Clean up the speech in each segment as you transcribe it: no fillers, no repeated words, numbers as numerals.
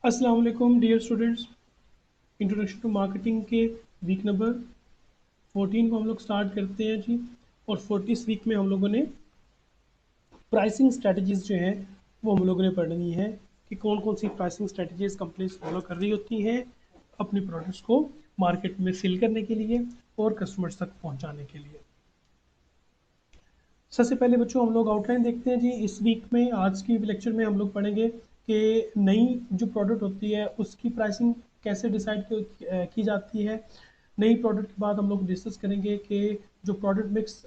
अस्सलाम वालेकुम dear students. Introduction to marketing के वीक नंबर 14 को हम लोग स्टार्ट करते हैं जी। और 40 वीक में हम लोगों ने प्राइसिंग स्ट्रेटजीज जो हैं वो हम लोगों ने पढ़नी है कि कौन कौन सी प्राइसिंग स्ट्रेटजीज कंपनीज फॉलो कर रही होती हैं अपनी प्रोडक्ट्स को मार्केट में सेल करने के लिए और कस्टमर्स तक पहुंचाने के लिए। सबसे पहले बच्चों हम लोग आउटलाइन देखते हैं जी। इस वीक में आज की लेक्चर में हम लोग पढ़ेंगे कि नई जो प्रोडक्ट होती है उसकी प्राइसिंग कैसे डिसाइड की जाती है। नई प्रोडक्ट के बाद हम लोग डिस्कस करेंगे कि जो प्रोडक्ट मिक्स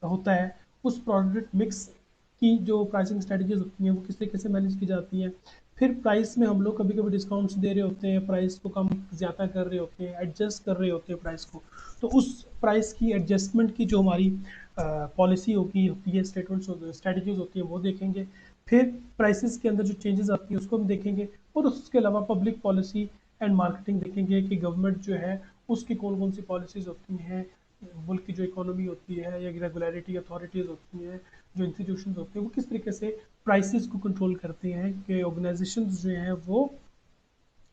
होता है उस प्रोडक्ट मिक्स की जो प्राइसिंग स्ट्रेटजीज होती हैं वो किस तरीके से मैनेज की जाती हैं। फिर प्राइस में हम लोग कभी कभी डिस्काउंट्स दे रहे होते हैं, प्राइस को कम ज़्यादा कर रहे होते हैं, एडजस्ट कर रहे होते हैं प्राइस को। तो उस प्राइस की एडजस्टमेंट की जो हमारी पॉलिसी होती है, स्टेटमेंट्स स्ट्रेटजीज होती है वो देखेंगे। फिर प्राइसेस के अंदर जो चेंजेस आती है उसको हम देखेंगे। और उसके अलावा पब्लिक पॉलिसी एंड मार्केटिंग देखेंगे कि गवर्नमेंट जो है उसकी कौन कौन सी पॉलिसीज़ होती हैं, मुल्क की जो इकोनॉमी होती है या रेगुलेटरी अथॉरिटीज़ होती हैं, जो इंस्टीट्यूशंस होते हैं वो किस तरीके से प्राइसेस को कंट्रोल करते हैं कि ऑर्गेनाइजेशंस जो हैं वो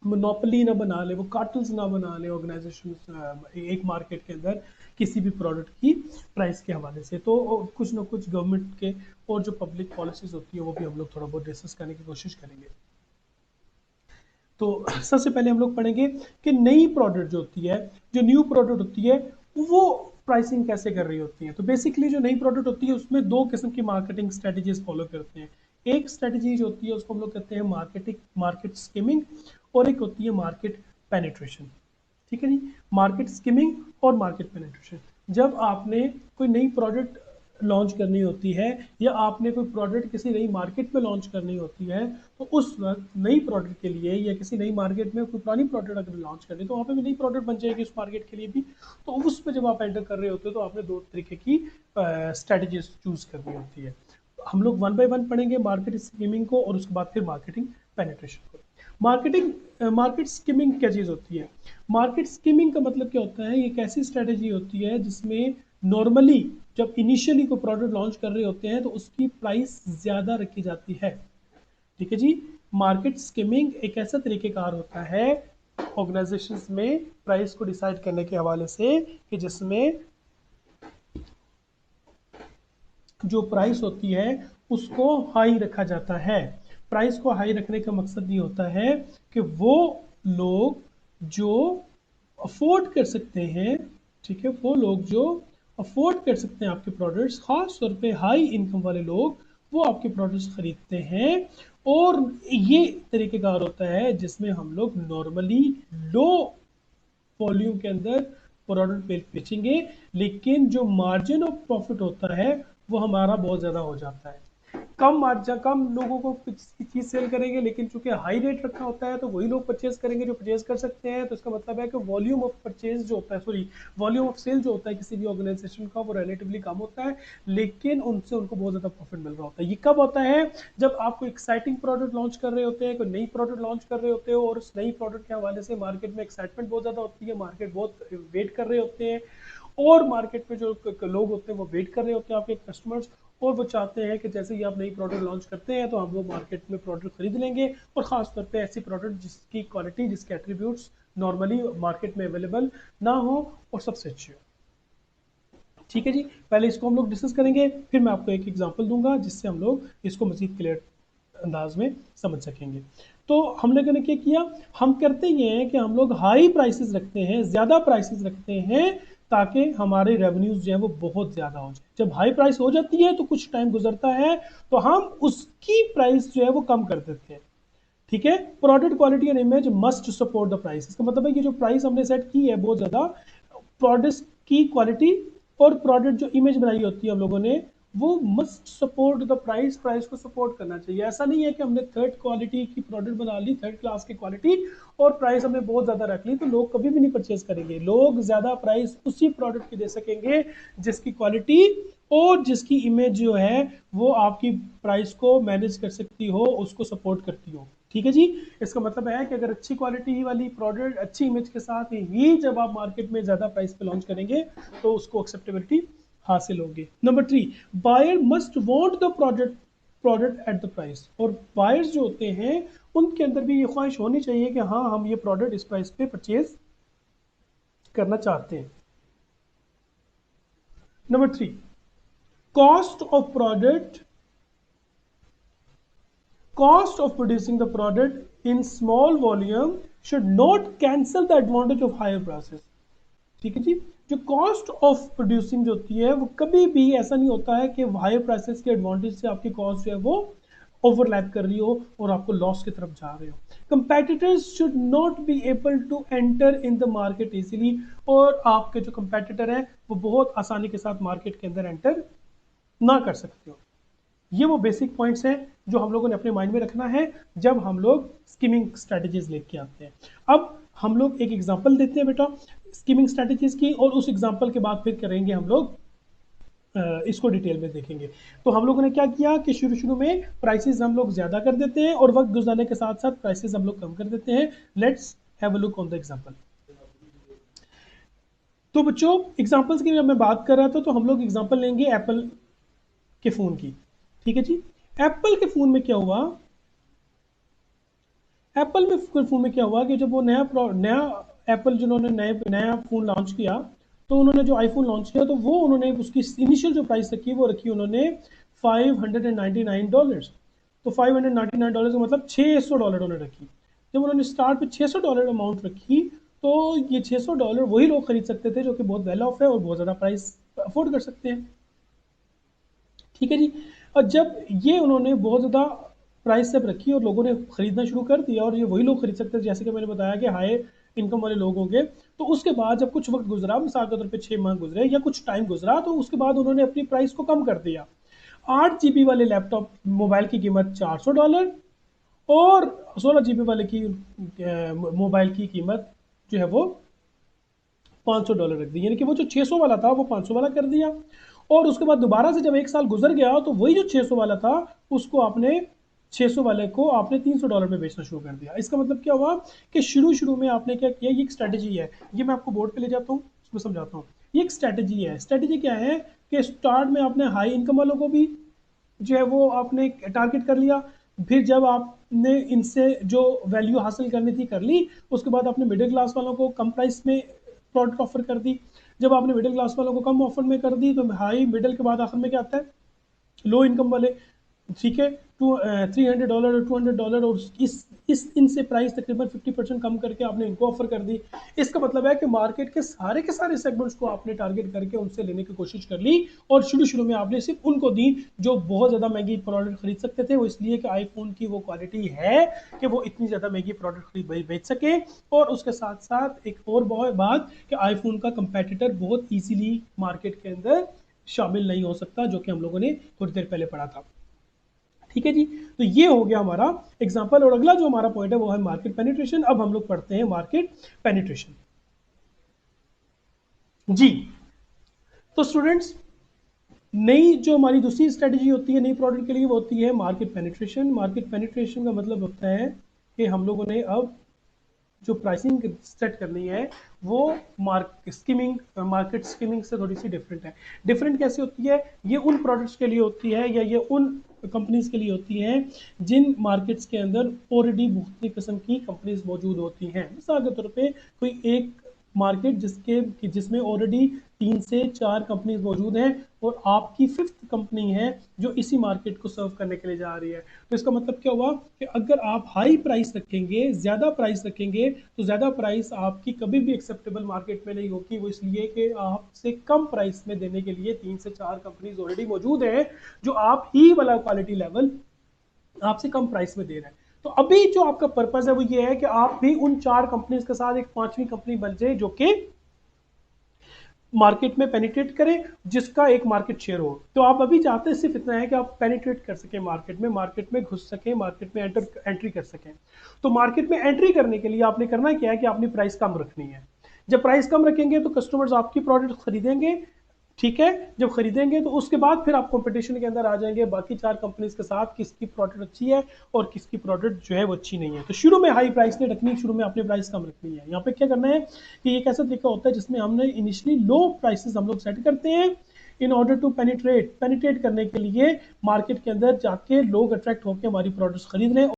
मोनोपोली ना बना ले, वो कार्टल्स ना बना ले ऑर्गेनाइजेशंस एक मार्केट के अंदर किसी भी प्रोडक्ट की प्राइस के हवाले से। तो कुछ ना कुछ गवर्नमेंट के और जो पब्लिक पॉलिसीज़ होती है वो भी हम लोग थोड़ा बहुत डिस्कस करने की कोशिश करेंगे। तो सबसे पहले हम लोग पढ़ेंगे कि नई प्रोडक्ट जो होती है, जो न्यू प्रोडक्ट होती है, वो प्राइसिंग कैसे कर रही होती है। तो बेसिकली जो नई प्रोडक्ट होती है उसमें दो किस्म की मार्केटिंग स्ट्रेटजीज फॉलो करते हैं। एक स्ट्रेटजी जो होती है उसको हम लोग कहते हैं मार्केट स्किमिंग, और एक होती है मार्केट पेनिट्रेशन। ठीक है जी। मार्केट स्किमिंग और मार्केट पेनिट्रेशन। जब आपने कोई नई प्रोडक्ट लॉन्च करनी होती है या आपने कोई प्रोडक्ट किसी नई मार्केट में लॉन्च करनी होती है, तो उस वक्त नई प्रोडक्ट के लिए या किसी नई मार्केट में कोई पुरानी प्रोडक्ट अगर लॉन्च करनी तो वहाँ पे भी नई प्रोडक्ट बन जाएगी उस मार्केट के लिए भी। तो उस पर जब आप एंटर कर रहे होते हो तो आपने दो तरीके की स्ट्रेटजीज चूज करनी होती है। हम लोग वन बाय वन पढ़ेंगे मार्केट स्कीमिंग को और उसके बाद फिर मार्केटिंग पेनिट्रेशन को। मार्केट स्कीमिंग क्या चीज़ होती है? मार्केट स्कीमिंग का मतलब क्या होता है? ये एक ऐसी स्ट्रेटेजी होती है जिसमें नॉर्मली जब इनिशियली कोई प्रोडक्ट लॉन्च कर रहे होते हैं तो उसकी प्राइस ज़्यादा रखी जाती है। ठीक है जी। मार्केट स्कीमिंग एक ऐसा तरीकेकार होता है ऑर्गेनाइजेशंस में प्राइस को डिसाइड करने के हवाले से कि जिसमें जो प्राइस होती है उसको हाई रखा जाता है। प्राइस को हाई रखने का मकसद ये होता है कि वो लोग जो अफोर्ड कर सकते हैं, ठीक है, वो लोग जो अफोर्ड कर सकते हैं आपके प्रोडक्ट्स, खास तौर पे हाई इनकम वाले लोग, वो आपके प्रोडक्ट्स खरीदते हैं। और ये तरीकेकार होता है जिसमें हम लोग नॉर्मली लो वॉल्यूम के अंदर प्रोडक्ट बेचेंगे, लेकिन जो मार्जिन ऑफ प्रॉफिट होता है वो हमारा बहुत ज़्यादा हो जाता है। कम मार्जिन, कम लोगों को कुछ चीज़ सेल करेंगे, लेकिन चूंकि हाई रेट रखा होता है तो वही लोग परचेज करेंगे जो परचेज कर सकते हैं। तो इसका मतलब है कि वॉल्यूम ऑफ परचेज जो होता है, सॉरी, वॉल्यूम ऑफ सेल जो होता है किसी भी ऑर्गेनाइजेशन का वो रिलेटिवली कम होता है, लेकिन उनसे उनको बहुत ज़्यादा प्रॉफिट मिल रहा होता है। ये कब होता है? जब आप कोई एक्साइटिंग प्रोडक्ट लॉन्च कर रहे होते हैं, कोई नई प्रोडक्ट लॉन्च कर रहे होते हो और उस नई प्रोडक्ट के हवाले से मार्केट में एक्साइटमेंट बहुत ज़्यादा होती है, मार्केट बहुत वेट कर रहे होते हैं, और मार्केट में जो लोग होते हैं वो वेट कर रहे होते हैं आपके कस्टमर्स, और वो चाहते हैं कि जैसे ही आप नई प्रोडक्ट लॉन्च करते हैं तो हम वो मार्केट में प्रोडक्ट खरीद लेंगे, और ख़ास तौर पे ऐसी प्रोडक्ट जिसकी क्वालिटी, जिसके एट्रीब्यूट्स नॉर्मली मार्केट में अवेलेबल ना हो और सबसे अच्छी हो। ठीक है जी। पहले इसको हम लोग डिस्कस करेंगे, फिर मैं आपको एक एग्जांपल दूंगा जिससे हम लोग इसको मजीद क्लियर अंदाज में समझ सकेंगे। तो हम लोगों ने क्या किया? हम करते ये हैं कि हम लोग हाई प्राइसेस रखते हैं, ज़्यादा प्राइसेस रखते हैं, ताकि हमारे रेवेन्यूज जो है वो बहुत ज़्यादा हो जाए। जब हाई प्राइस हो जाती है तो कुछ टाइम गुजरता है तो हम उसकी प्राइस जो है वो कम कर देते हैं। ठीक है। Product quality and image must support the price. इसका मतलब है कि जो प्राइस हमने सेट की है बहुत ज़्यादा, प्रोडक्ट की क्वालिटी और प्रोडक्ट जो इमेज बनाई होती है हम लोगों ने, वो must support the price, price को सपोर्ट करना चाहिए। ऐसा नहीं है कि हमने थर्ड क्वालिटी की प्रोडक्ट बना ली, थर्ड क्लास की क्वालिटी, और प्राइस हमने बहुत ज़्यादा रख ली, तो लोग कभी भी नहीं परचेज करेंगे। लोग ज़्यादा प्राइस उसी प्रोडक्ट की दे सकेंगे जिसकी क्वालिटी और जिसकी इमेज जो है वो आपकी प्राइस को मैनेज कर सकती हो, उसको सपोर्ट करती हो। ठीक है जी। इसका मतलब है कि अगर अच्छी क्वालिटी वाली प्रोडक्ट अच्छी इमेज के साथ ही जब आप मार्केट में ज़्यादा प्राइस पे लॉन्च करेंगे तो उसको एक्सेप्टेबिलिटी हासिल होगी। Number 3, buyer must want the product product at the price. और बायर्स जो होते हैं उनके अंदर भी ये ख्वाहिश होनी चाहिए कि हाँ हम ये प्रोडक्ट इस प्राइस पे परचेज करना चाहते हैं। Number 3, cost of product, cost of producing the product in small volume should not cancel the advantage of higher prices। ठीक है जी, जो कॉस्ट ऑफ प्रोड्यूसिंग जो होती है वो कभी भी ऐसा नहीं होता है कि हायर प्राइसेस के एडवांटेज से आपकी कॉस्ट जो है वो ओवरलैप कर रही हो और आपको लॉस की तरफ जा रहे हो। Competitors should not be able to enter in the market easily, और आपके जो कंपेटिटर हैं वो बहुत आसानी के साथ मार्केट के अंदर एंटर ना कर सकते हो। ये वो बेसिक पॉइंट्स हैं जो हम लोगों ने अपने माइंड में रखना है जब हम लोग स्कीमिंग स्ट्रेटजीज लेके आते हैं। अब हम लोग एक एग्जांपल देते हैं बेटा स्कीमिंग स्ट्रेटजीज की, और उस एग्जांपल के बाद फिर करेंगे हम लोग इसको डिटेल में देखेंगे। तो हम लोगों ने क्या किया कि शुरू में प्राइसेस हम लोग ज्यादा कर देते हैं और वक्त गुजरने के साथ साथ प्राइसेस हम लोग कम कर देते हैं। Let's have a look on the example. तो बच्चों एग्जांपल्स की जब मैं बात कर रहा था तो हम लोग एग्जांपल लेंगे एप्पल के फोन की। ठीक है जी, एप्पल के फोन में क्या हुआ, एप्पल में फोन में क्या हुआ कि जब वो नया एप्पल जिन्होंने नया फोन लॉन्च किया, तो उन्होंने जो आईफोन लॉन्च किया तो वो उन्होंने उसकी इनिशियल जो प्राइस रखी वो रखी उन्होंने $599। तो $599 का मतलब $600 उन्होंने रखी। जब उन्होंने स्टार्ट पे $600 अमाउंट रखी तो ये $600 वही लोग खरीद सकते थे जो कि बहुत वेल ऑफ है और बहुत ज़्यादा प्राइस अफोर्ड कर सकते हैं। ठीक है जी, और जब ये उन्होंने बहुत ज़्यादा प्राइस सब रखी और लोगों ने खरीदना शुरू कर दिया और ये वही लोग खरीद सकते थे जैसे कि मैंने बताया कि हाई इनकम वाले लोग होंगे, तो उसके बाद जब कुछ वक्त गुजरा, मिसाल के तौर पे 6 माह गुजरे या कुछ टाइम गुजरा, तो उसके बाद उन्होंने अपनी प्राइस को कम कर दिया। 8 GB वाले लैपटॉप मोबाइल की कीमत $400 और 16 GB वाले की मोबाइल की कीमत जो है वो $500 रख दी, यानी कि वो जो 600 वाला था वो 500 वाला कर दिया। और उसके बाद दोबारा से जब एक साल गुजर गया तो वही जो 600 वाला था उसको आपने 600 वाले को आपने $300 में बेचना शुरू कर दिया। इसका मतलब क्या हुआ कि शुरू में आपने क्या किया, ये एक स्ट्रेटजी है, ये मैं आपको बोर्ड पे ले जाता हूँ उसको समझाता हूँ। ये एक स्ट्रेटजी है। स्ट्रेटजी क्या है कि स्टार्ट में आपने हाई इनकम वालों को भी जो है वो आपने टारगेट कर लिया, फिर जब आपने इनसे जो वैल्यू हासिल करनी थी कर ली, उसके बाद आपने मिडिल क्लास वालों को कम प्राइस में प्रोडक्ट ऑफर कर दी। जब आपने मिडिल क्लास वालों को कम ऑफर में कर दी तो हाई मिडिल के बाद आखिर में क्या आता है, लो इनकम वाले। ठीक है, $300 और $200 और इस इनसे प्राइस तकरीबन 50% कम करके आपने इनको ऑफर कर दी। इसका मतलब है कि मार्केट के सारे सेगमेंट्स को आपने टारगेट करके उनसे लेने की कोशिश कर ली और शुरू में आपने सिर्फ उनको दी जो बहुत ज़्यादा महंगी प्रोडक्ट खरीद सकते थे। वो इसलिए कि आईफोन की वो क्वालिटी है कि वो इतनी ज़्यादा महंगी प्रोडक्ट खरीद बेच सके। और उसके साथ साथ एक और बहुत बात कि आईफोन का कंपेटिटर बहुत ईजिली मार्केट के अंदर शामिल नहीं हो सकता, जो कि हम लोगों ने थोड़ी देर पहले पढ़ा था। ठीक है जी, तो ये हो गया हमारा एग्जांपल। और अगला जो हमारा पॉइंट है वो है मार्केट पेनिट्रेशन। अब हम लोग पढ़ते हैं मार्केट पेनिट्रेशन जी। तो स्टूडेंट्स, नई जो हमारी दूसरी स्ट्रेटजी होती है नई प्रोडक्ट के लिए वो होती है मार्केट पेनिट्रेशन। मार्केट पेनिट्रेशन का मतलब होता है कि हम लोगों ने अब जो प्राइसिंग सेट करनी है वो मार्केट स्कीमिंग से थोड़ी सी डिफरेंट है। डिफरेंट कैसे होती है, ये उन प्रोडक्ट्स के लिए होती है या ये उन कंपनीज के लिए होती है जिन मार्केट्स के अंदर ऑलरेडी बहुत किस्म की कंपनीज मौजूद होती हैं। मिसाल के तौर पे कोई एक मार्केट जिसमें ऑलरेडी 3 से 4 कंपनीज मौजूद हैं और आपकी 5th कंपनी है जो इसी मार्केट को सर्व करने के लिए जा रही है। तो इसका मतलब क्या हुआ कि अगर आप हाई प्राइस रखेंगे, ज़्यादा प्राइस रखेंगे, तो ज़्यादा प्राइस आपकी कभी भी एक्सेप्टेबल मार्केट में नहीं होगी। वो इसलिए कि आपसे कम प्राइस में देने के लिए 3 से 4 कंपनीज ऑलरेडी मौजूद हैं जो आप ही वाला क्वालिटी लेवल आपसे कम प्राइस में दे रहे हैं। तो अभी जो आपका पर्पस है वो ये है कि आप भी उन 4 कंपनीज के साथ एक 5वीं कंपनी बन जाए जो कि मार्केट में पेनिट्रेट करें, जिसका एक मार्केट शेयर हो। तो आप अभी चाहते हैं सिर्फ इतना है कि आप पेनिट्रेट कर सकें मार्केट में घुस सकें, मार्केट में एंट्री कर सकें। तो मार्केट में एंट्री करने के लिए आपने करना क्या है कि आपने प्राइस कम रखनी है। जब प्राइस कम रखेंगे तो कस्टमर्स आपकी प्रोडक्ट खरीदेंगे। ठीक है, जब खरीदेंगे तो उसके बाद फिर आप कंपटीशन के अंदर आ जाएंगे बाकी 4 कंपनीज के साथ, किसकी प्रोडक्ट अच्छी है और किसकी प्रोडक्ट जो है वो अच्छी नहीं है। तो शुरू में हाई प्राइस नहीं रखनी, शुरू में आपने प्राइस कम रखनी है। यहाँ पे क्या करना है कि एक ऐसा तरीका होता है जिसमें हमने इनिशियली लो प्राइसेस हम लोग सेट करते हैं इन ऑर्डर टू पेनिट्रेट करने के लिए मार्केट के अंदर जाके लोग अट्रैक्ट होकर हमारी प्रोडक्ट्स खरीद रहे हैं।